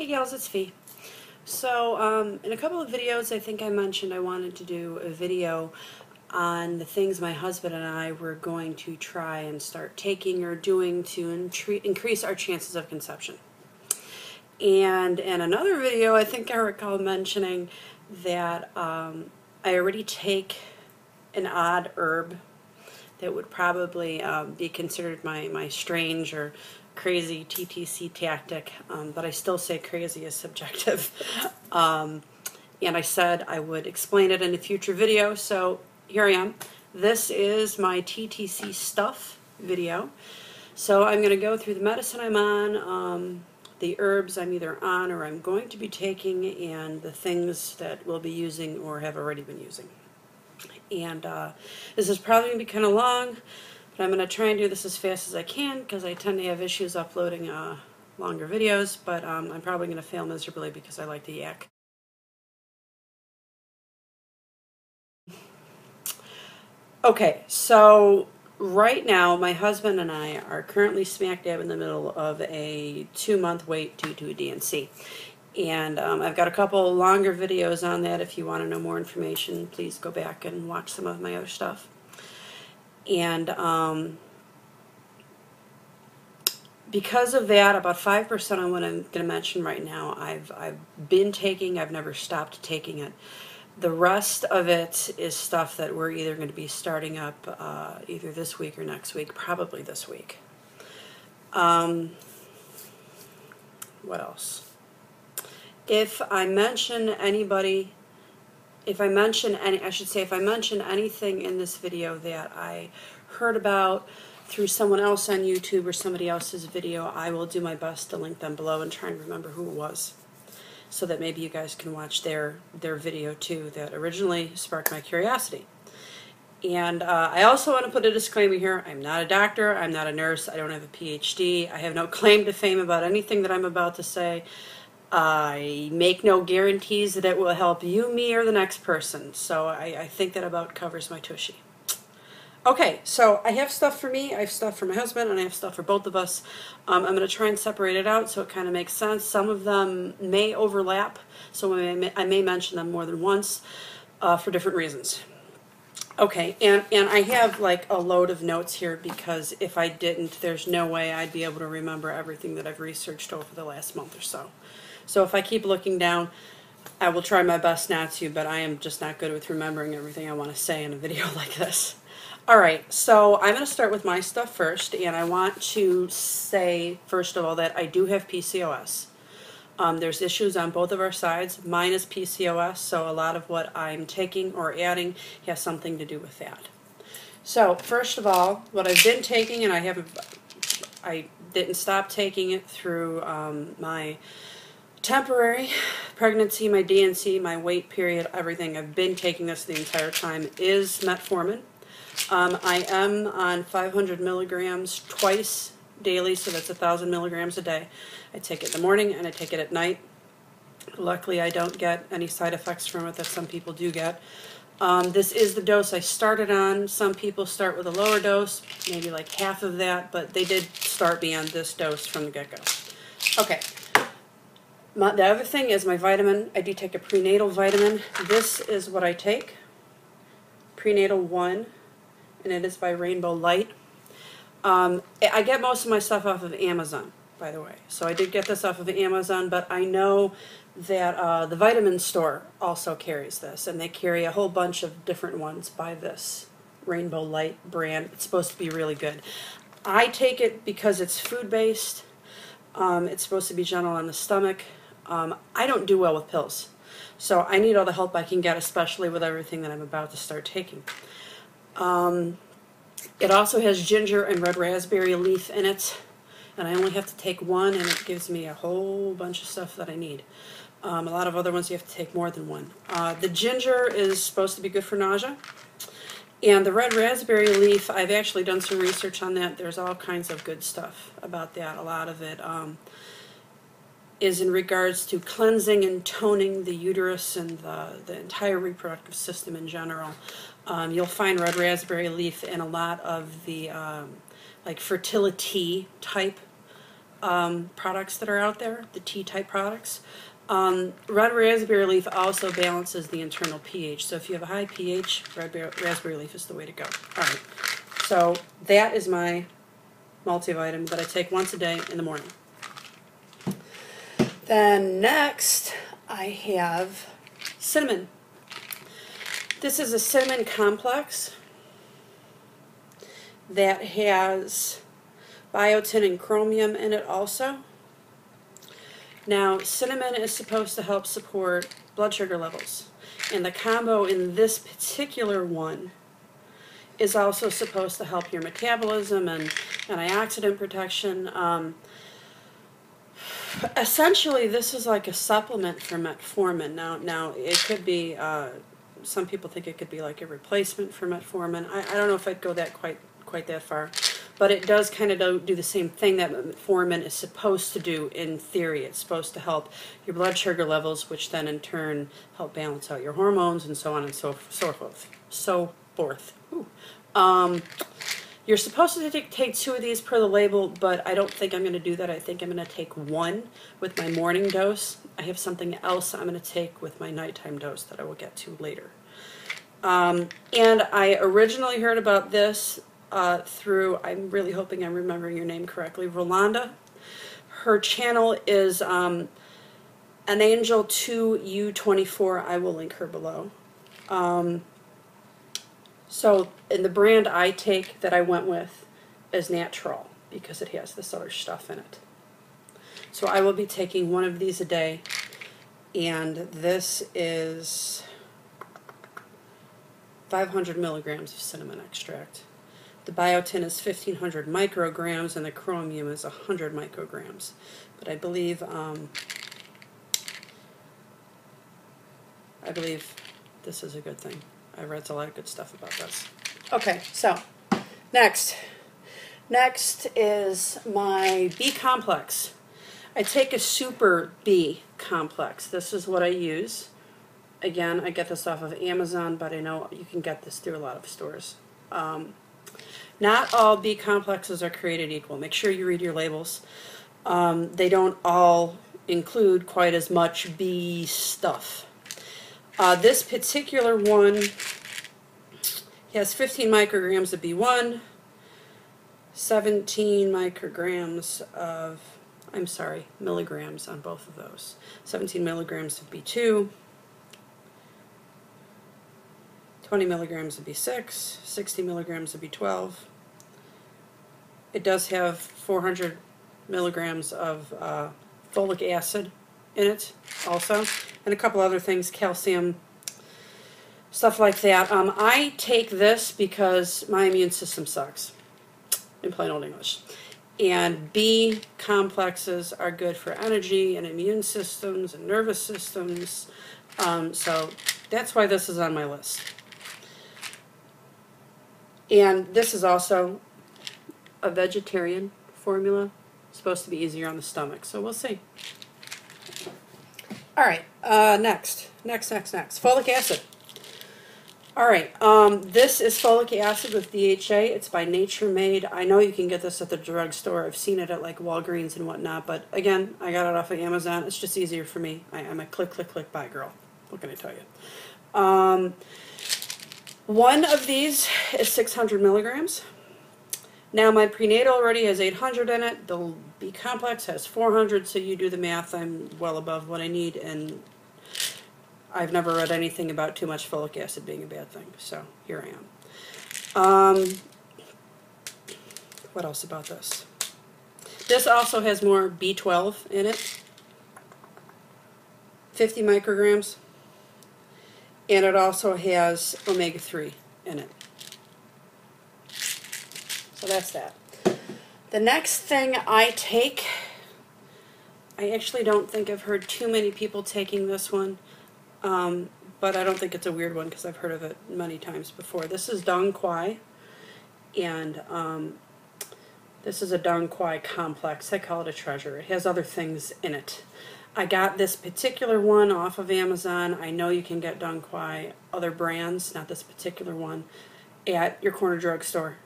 Hey gals, it's Fee. So in a couple of videos I think I mentioned I wanted to do a video on the things my husband and I were going to try and start taking or doing to increase our chances of conception. And in another video I think I recall mentioning that I already take an odd herb that would probably be considered my strange or crazy TTC tactic, but I still say crazy is subjective. And I said I would explain it in a future video, so here I am. This is my TTC stuff video. So I'm going to go through the medicine I'm on, the herbs I'm either on or I'm going to be taking, and the things that we'll be using or have already been using. And this is probably going to be kind of long, but I'm going to try and do this as fast as I can because I tend to have issues uploading longer videos, but I'm probably going to fail miserably because I like to yak. Okay, so right now my husband and I are currently smack dab in the middle of a 2-month wait due to a D&C. And I've got a couple longer videos on that. If you want to know more information, please go back and watch some of my other stuff. And because of that, about 5% on what I'm going to mention right now, I've been taking. I've never stopped taking it. The rest of it is stuff that we're either going to be starting up either this week or next week, probably this week. What else? If I mention anything in this video that I heard about through someone else on YouTube or somebody else's video, I will do my best to link them below and try and remember who it was, so that maybe you guys can watch their video too that originally sparked my curiosity. And I also want to put a disclaimer here. I'm not a doctor, I'm not a nurse, I don't have a PhD, I have no claim to fame about anything that I'm about to say. I make no guarantees that it will help you, me, or the next person. So I think that about covers my tushy. Okay, so I have stuff for me, I have stuff for my husband, and I have stuff for both of us. I'm going to try and separate it out so it kind of makes sense. Some of them may overlap, so I may mention them more than once for different reasons. Okay, and I have like a load of notes here because if I didn't, there's no way I'd be able to remember everything that I've researched over the last month or so. So if I keep looking down, I will try my best not to, but I am just not good with remembering everything I want to say in a video like this. Alright, so I'm going to start with my stuff first, and I want to say, first of all, that I do have PCOS. There's issues on both of our sides. Mine is PCOS, so a lot of what I'm taking or adding has something to do with that. So, first of all, what I've been taking, and I didn't stop taking it through my temporary pregnancy, my D&C, my wait period, everything. I've been taking this the entire time, is Metformin. I am on 500 milligrams twice daily, so that's 1,000 milligrams a day. I take it in the morning and I take it at night. Luckily, I don't get any side effects from it that some people do get. This is the dose I started on. Some people start with a lower dose, maybe like half of that, but they did start me on this dose from the get-go. Okay. The other thing is my vitamin. I do take a prenatal vitamin. This is what I take. Prenatal 1, and it is by Rainbow Light. I get most of my stuff off of Amazon, by the way. So I did get this off of Amazon, but I know that the vitamin store also carries this, and they carry a whole bunch of different ones by this Rainbow Light brand. It's supposed to be really good. I take it because it's food-based. It's supposed to be gentle on the stomach. I don't do well with pills, so I need all the help I can get, especially with everything that I'm about to start taking. It also has ginger and red raspberry leaf in it, and I only have to take one, and it gives me a whole bunch of stuff that I need. A lot of other ones you have to take more than one. The ginger is supposed to be good for nausea, and the red raspberry leaf, I've actually done some research on that. There's all kinds of good stuff about that. A lot of it is in regards to cleansing and toning the uterus and the entire reproductive system in general. You'll find red raspberry leaf in a lot of the like fertility type products that are out there, the tea-type products. Red raspberry leaf also balances the internal pH. So if you have a high pH, raspberry leaf is the way to go. All right. So that is my multivitamin that I take once a day in the morning. Then next, I have cinnamon. This is a cinnamon complex that has biotin and chromium in it also. Now, cinnamon is supposed to help support blood sugar levels, and the combo in this particular one is also supposed to help your metabolism and antioxidant protection. Essentially, this is like a supplement for metformin. Now it could be, some people think it could be like a replacement for metformin. I don't know if I'd go that quite that far. But it does kind of do the same thing that metformin is supposed to do in theory. It's supposed to help your blood sugar levels, which then in turn help balance out your hormones and so on and so forth. Ooh. You're supposed to take 2 of these per the label, but I don't think I'm going to do that. I think I'm going to take 1 with my morning dose. I have something else I'm going to take with my nighttime dose that I will get to later. And I originally heard about this through, I'm really hoping I'm remembering your name correctly, Rolanda. Her channel is An Angel 2U24. I will link her below. So, and the brand I take that I went with is Natural because it has this other stuff in it. So I will be taking 1 of these a day, and this is 500 milligrams of cinnamon extract. The biotin is 1,500 micrograms, and the chromium is 100 micrograms. But I believe this is a good thing. I read a lot of good stuff about this. Okay, so next is my B complex. I take a Super B complex. This is what I use. Again, I get this off of Amazon, but I know you can get this through a lot of stores. Not all B complexes are created equal. Make sure you read your labels. They don't all include quite as much B stuff. This particular one has 15 micrograms of B1, 17 micrograms of, milligrams on both of those. 17 milligrams of B2, 20 milligrams of B6, 60 milligrams of B12. It does have 400 milligrams of folic acid in it also, and a couple other things, calcium, stuff like that. I take this because my immune system sucks, in plain old English. And B complexes are good for energy and immune systems and nervous systems. So that's why this is on my list. And this is also a vegetarian formula. It's supposed to be easier on the stomach, so we'll see. All right, next. Folic acid. All right, this is folic acid with DHA. It's by Nature Made. I know you can get this at the drugstore. I've seen it at like Walgreens and whatnot, but again, I got it off of Amazon. It's just easier for me. I'm a click, buy girl. What can I tell you? One of these is 600 milligrams. Now my prenatal already has 800 in it. The B complex has 400, so you do the math. I'm well above what I need, and I've never read anything about too much folic acid being a bad thing, so here I am. What else about this? This also has more B12 in it, 50 micrograms, and it also has omega-3 in it. So that's that. The next thing I take, I actually don't think I've heard too many people taking this one. But I don't think it's a weird one because I've heard of it many times before. This is Quai, and this is a Quai complex. I call it a treasure. It has other things in it. I got this particular one off of Amazon. I know you can get Quai other brands, not this particular one, at your corner drugstore.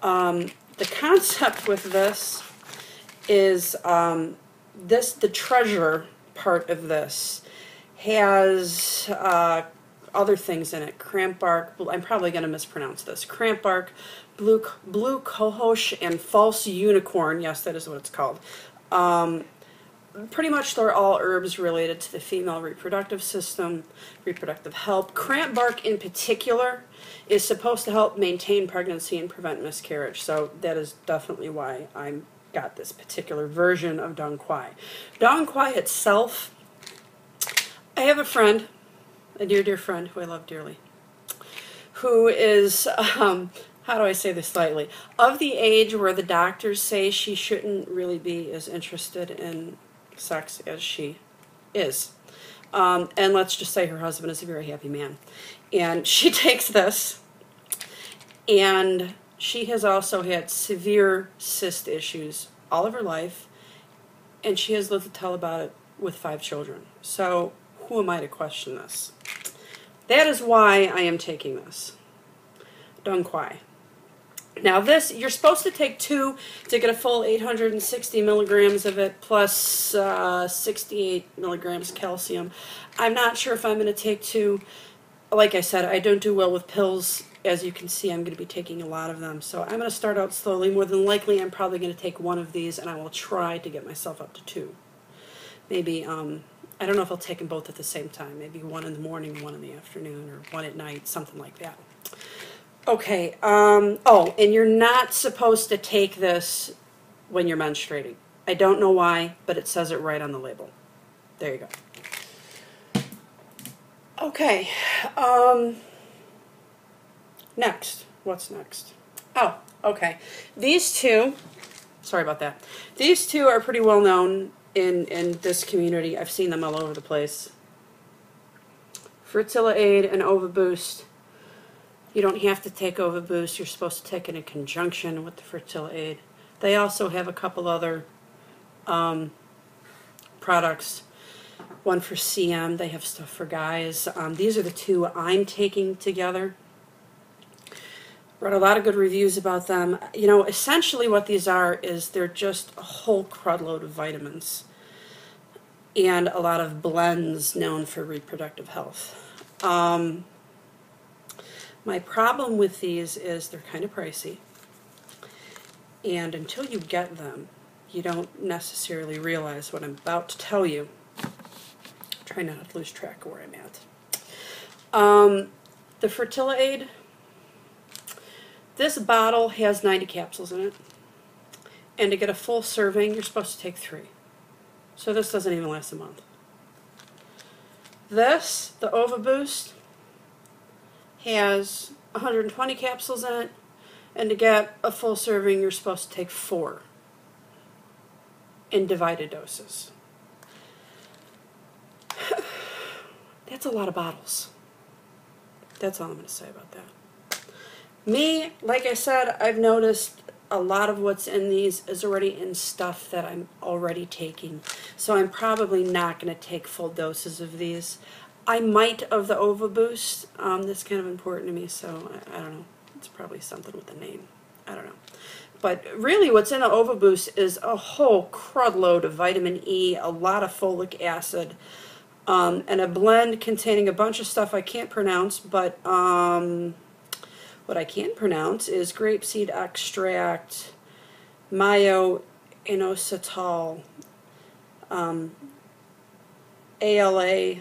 The concept with this is the treasure part of this has other things in it. Cramp bark, I'm probably going to mispronounce this. Cramp bark, blue cohosh, and false unicorn. Yes, that is what it's called. Pretty much they're all herbs related to the female reproductive system, reproductive health. Cramp bark in particular is supposed to help maintain pregnancy and prevent miscarriage. So that is definitely why I got this particular version of Dong Quai. Dong Quai itself, I have a friend, a dear friend who I love dearly, who is, how do I say this slightly, of the age where the doctors say she shouldn't really be as interested in sex as she is. And let's just say her husband is a very happy man. And she takes this, and she has also had severe cyst issues all of her life, and she has lived to tell about it with 5 children. So who am I to question this? That is why I am taking this. Dong Quai. Now this, you're supposed to take 2 to get a full 860 milligrams of it, plus 68 milligrams calcium. I'm not sure if I'm going to take 2. Like I said, I don't do well with pills. As you can see, I'm going to be taking a lot of them. So I'm going to start out slowly. More than likely, I'm probably going to take 1 of these, and I will try to get myself up to 2. Maybe, I don't know if I'll take them both at the same time. Maybe 1 in the morning, 1 in the afternoon, or 1 at night, something like that. Okay, oh, and you're not supposed to take this when you're menstruating. I don't know why, but it says it right on the label. There you go. Okay, next. What's next? Oh, okay. These 2, sorry about that. These 2 are pretty well known in this community. I've seen them all over the place. Fertility and Overboost. You don't have to take Overboost. You're supposed to take it in conjunction with the Fertility. They also have a couple other products. One for CM. They have stuff for guys. These are the 2 I'm taking together. Read a lot of good reviews about them. You know, essentially what these are is they're just a whole crud load of vitamins and a lot of blends known for reproductive health. My problem with these is they're kind of pricey, and until you get them, you don't necessarily realize what I'm about to tell you. Try not to lose track of where I'm at. The Fertility, this bottle has 90 capsules in it, and to get a full serving, you're supposed to take 3. So this doesn't even last a month. This, the Overboost, has 120 capsules in it, and to get a full serving, you're supposed to take 4 in divided doses. That's a lot of bottles. That's all I'm going to say about that. Me, like I said, I've noticed a lot of what's in these is already in stuff that I'm already taking, so I'm probably not going to take full doses of these. I might of the Overboost. That's kind of important to me, so I don't know. It's probably something with the name. I don't know. But really what's in the Overboost is a whole crud load of vitamin E, a lot of folic acid, and a blend containing a bunch of stuff I can't pronounce, but what I can pronounce is grapeseed extract, myo-inositol, ALA,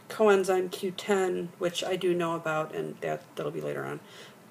coenzyme Q10, which I do know about, and that'll be later on.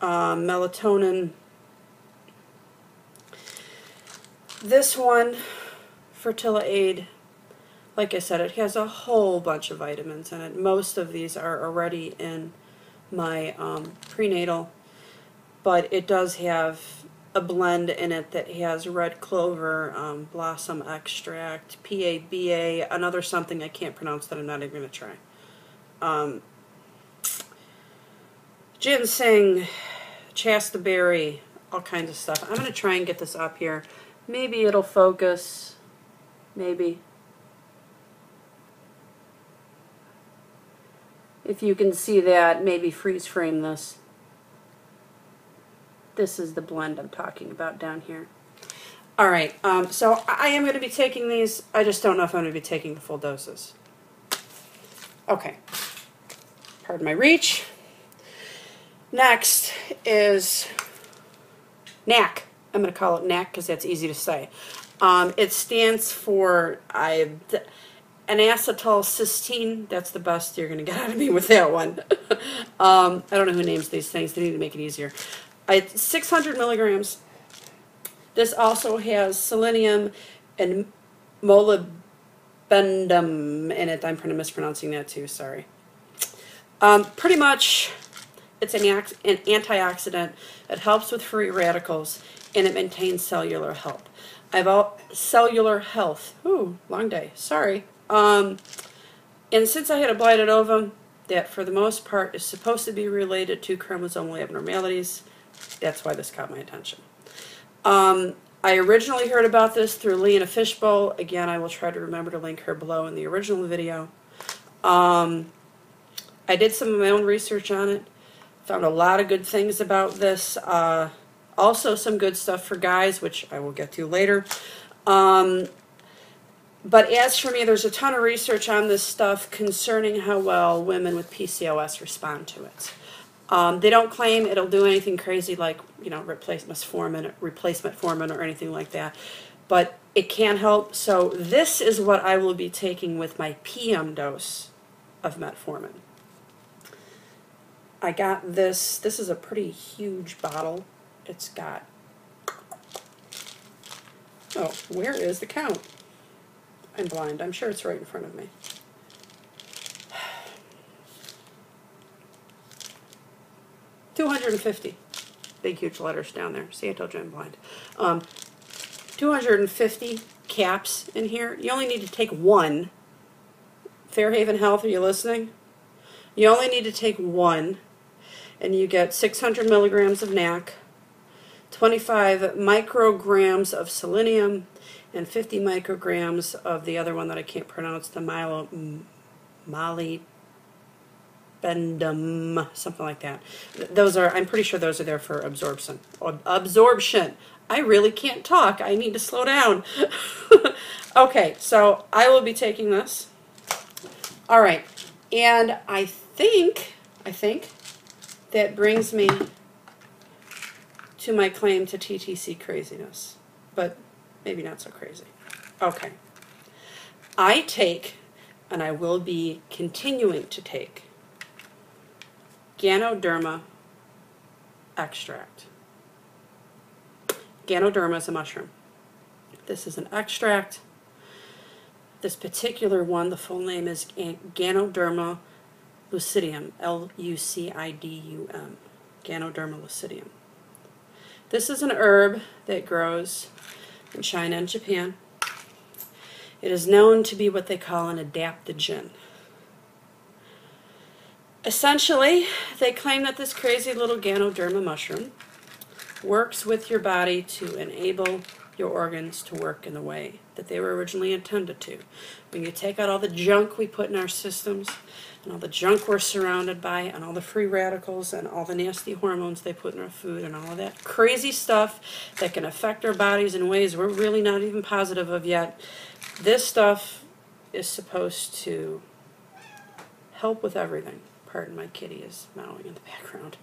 Melatonin. This one, Fertility, like I said, it has a whole bunch of vitamins in it. Most of these are already in my prenatal, but it does have a blend in it that has red clover, blossom extract, PABA, another something I can't pronounce that I'm not even going to try. Ginseng, chastaberry, all kinds of stuff. I'm going to try and get this up here. Maybe it'll focus. Maybe. If you can see that, maybe freeze frame this. This is the blend I'm talking about down here. All right, so I am going to be taking these. I just don't know if I'm going to be taking the full doses. Okay, pardon my reach. Next is NAC. I'm going to call it NAC because that's easy to say. It stands for N-acetylcysteine. That's the best you're going to get out of me with that one. I don't know who names these things. They need to make it easier. It's 600 milligrams. This also has selenium and molybdenum in it. I'm mispronouncing that too, sorry. Pretty much, it's an antioxidant. It helps with free radicals, and it maintains cellular health. Cellular health. Ooh, long day. Sorry. And since I had a blighted ovum, that for the most part is supposed to be related to chromosomal abnormalities, that's why this caught my attention. I originally heard about this through Leigh Inafishbowl. Again, I will try to remember to link her below in the original video. I did some of my own research on it. Found a lot of good things about this. Also some good stuff for guys, which I will get to later. But as for me, there's a ton of research on this stuff concerning how well women with PCOS respond to it. They don't claim it'll do anything crazy like, you know, replace metformin or anything like that, but it can help. So this is what I will be taking with my PM dose of metformin. I got this. This is a pretty huge bottle. It's got, oh, where is the count? I'm blind. I'm sure it's right in front of me. 250. Big, huge letters down there. See, I told you I'm blind. 250 caps in here. You only need to take one. Fairhaven Health, are you listening? You only need to take one, and you get 600 milligrams of NAC, 25 micrograms of selenium, and 50 micrograms of the other one that I can't pronounce, the molybdenum, something like that. Those are, I'm pretty sure those are there for absorption. Absorption. I really can't talk. I need to slow down. Okay, so I will be taking this. All right, and I think that brings me to my claim to TTC craziness, but maybe not so crazy. Okay. I take, and I will be continuing to take, Ganoderma extract. Ganoderma is a mushroom. This is an extract. This particular one, the full name is Ganoderma lucidum, L-U-C-I-D-U-M, Ganoderma lucidum. This is an herb that grows in China and Japan. It is known to be what they call an adaptogen. Essentially, they claim that this crazy little Ganoderma mushroom works with your body to enable your organs to work in the way that they were originally intended to. When you take out all the junk we put in our systems, and all the junk we're surrounded by, and all the free radicals, and all the nasty hormones they put in our food, and all of that crazy stuff that can affect our bodies in ways we're really not even positive of yet, this stuff is supposed to help with everything. Pardon, my kitty is meowing in the background.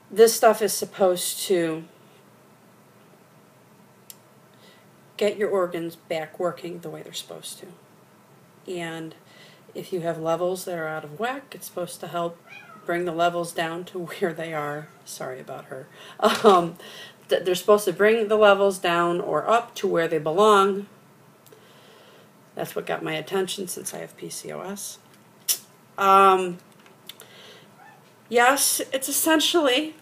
This stuff is supposed to get your organs back working the way they're supposed to. And if you have levels that are out of whack, it's supposed to help bring the levels down to where they are. Sorry about her. They're supposed to bring the levels down or up to where they belong. That's what got my attention since I have PCOS. Yes, it's essentially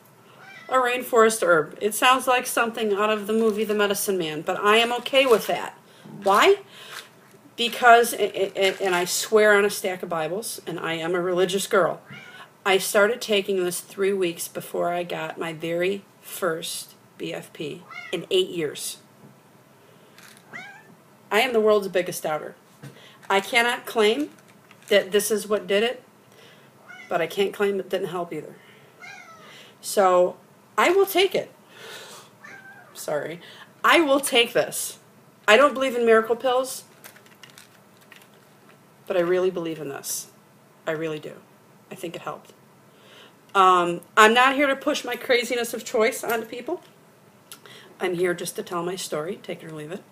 a rainforest herb. It sounds like something out of the movie The Medicine Man, but I am okay with that. Why? Because, and I swear on a stack of Bibles, and I am a religious girl, I started taking this 3 weeks before I got my very first BFP in 8 years. I am the world's biggest doubter. I cannot claim that this is what did it, but I can't claim it didn't help either. So I will take it. sorry. I will take this. I don't believe in miracle pills, but I really believe in this. I really do. I think it helped. I'm not here to push my craziness of choice onto people. I'm here just to tell my story, take it or leave it.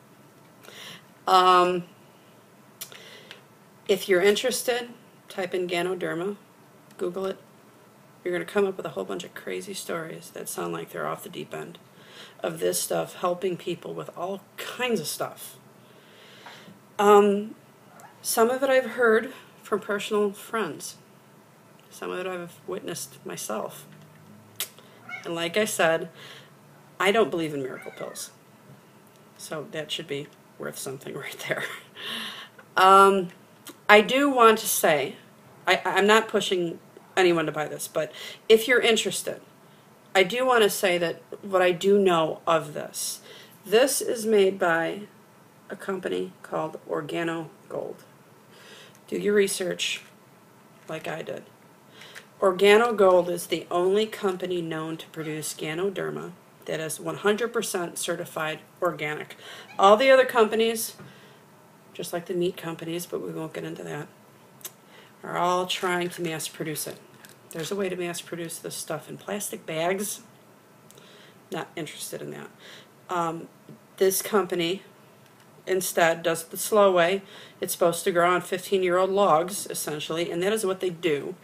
If you're interested, type in Ganoderma, Google it. You're going to come up with a whole bunch of crazy stories that sound like they're off the deep end of this stuff, helping people with all kinds of stuff. Some of it I've heard from personal friends. Some of it I've witnessed myself. And like I said, I don't believe in miracle pills. So that should be worth something right there. I do want to say, I'm not pushing anyone to buy this, but if you're interested, I do want to say that what I do know of this is made by a company called Organogold. Do your research like I did. Organogold is the only company known to produce Ganoderma that is 100% certified organic. All the other companies, just like the meat companies, but we won't get into that, are all trying to mass produce it. There's a way to mass produce this stuff in plastic bags. Not interested in that. This company instead does it the slow way. It's supposed to grow on 15-year-old logs, essentially, and that is what they do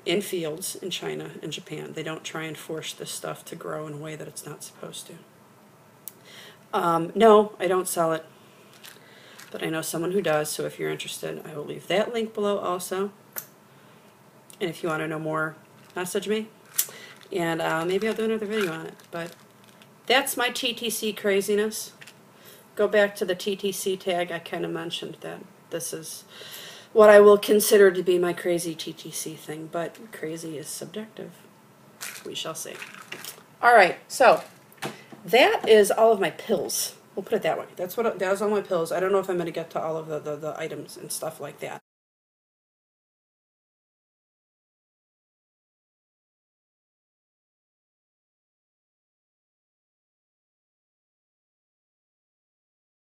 in fields in China and Japan. They don't try and force this stuff to grow in a way that it's not supposed to. No, I don't sell it, but I know someone who does, so if you're interested, I will leave that link below also. And if you want to know more, message me, and maybe I'll do another video on it. But that's my TTC craziness. Go back to the TTC tag. I kind of mentioned that this is what I will consider to be my crazy TTC thing, but crazy is subjective. We shall see. All right, so that is all of my pills. We'll put it that way. That was all my pills. I don't know if I'm going to get to all of the items and stuff like that.